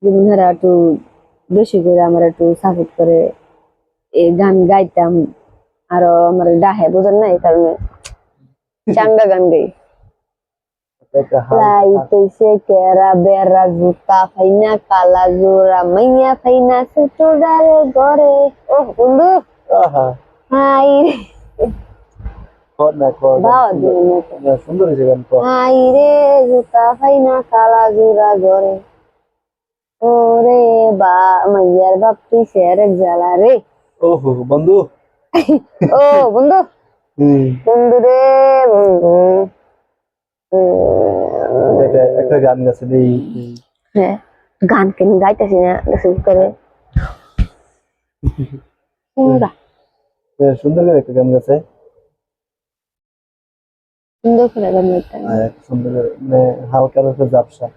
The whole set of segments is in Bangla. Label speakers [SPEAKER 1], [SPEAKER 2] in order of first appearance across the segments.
[SPEAKER 1] যেমন হেরা একটু বেশি করে আমার একটু সাপোর্ট করে এই গান গাইতাম আরো আমার ডাহে বোঝেন না এই কারণে চাঙ্গা গান গাই লাইতেছে কেরা বেড়া জুতা ফাইনা কালা জোড়া মাইয়া ফাইনা ছোট ডালে ঘরে ও বন্ধু হাই
[SPEAKER 2] সুন্দর হয়েছে গান।
[SPEAKER 1] হাই রে জুতা ফাইনা কালা জোড়া ঘরে ওরে বা মাইয়ার বাপ তুই সেরেক জ্বালা রে
[SPEAKER 2] ওহো বন্ধু
[SPEAKER 1] ও বন্ধু বন্ধু রে বন্ধু
[SPEAKER 2] একটা গান গাছে
[SPEAKER 1] হ্যাঁ গান কেন গাইতেছি না শুরু করে
[SPEAKER 2] সুন্দর করে একটা গান গাছে
[SPEAKER 1] সুন্দর করে গান গাইতে
[SPEAKER 2] সুন্দর মানে হালকার উপরে ঝাপসা।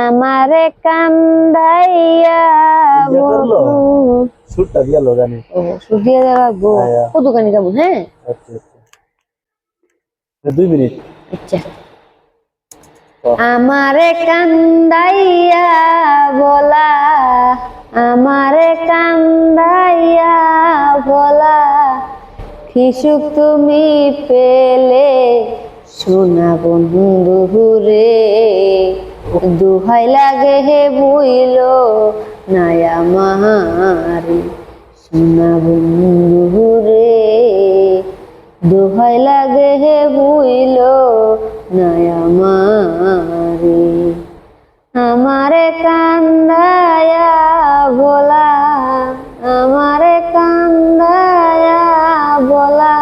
[SPEAKER 1] আমারে কান্দাইয়া
[SPEAKER 2] সুরটা দিয়া লো গানে
[SPEAKER 1] সুর দিয়ে রাখবো কত গানি গাবো হ্যাঁ
[SPEAKER 2] আচ্ছা আচ্ছা 2 মিনিট
[SPEAKER 1] আচ্ছা আমারে কান্দাইয়া বলা আমারে কান্দাইয়া বলা কি সুখ তুমি পেলে সোনা বন্ধু রে দুহাই লাগে হে বুইলো নায়া মারি সোনা বন্ধু রে দুহাই লাগে হে বুইলো নায়া মারি আমারে কান্দায়া বলা আমারে কান্দায়া বলা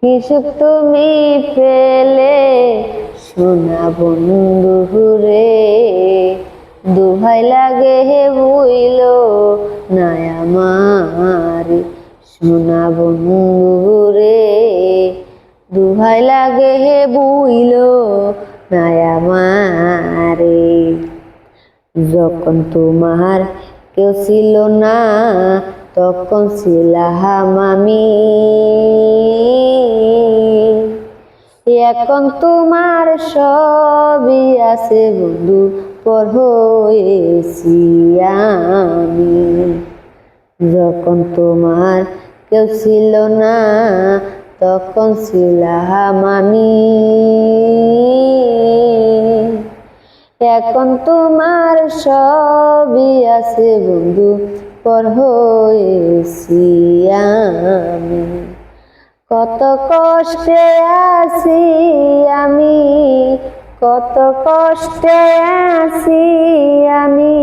[SPEAKER 1] কি সুখ তুমি পেলে সোনা বন্ধু রে দুহাই লাগে হে বুইলো নায়া মারি সোনা বন্ধু রে দুহাই লাগে হে বুইলো নায়া মারে যখন তোমার কেউ ছিল না তখন ছিলাম আমি এখন তোমার সবই আছে বন্ধু পর হয়েছি আমি যখন তোমার কেউ ছিল না তখন ছিলাম আমি এখন তোমার সবই আছে বন্ধু পর হয়েছি আমি কত কষ্টে আছি আমি কত কষ্টে আছি আমি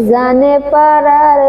[SPEAKER 1] জানে পারার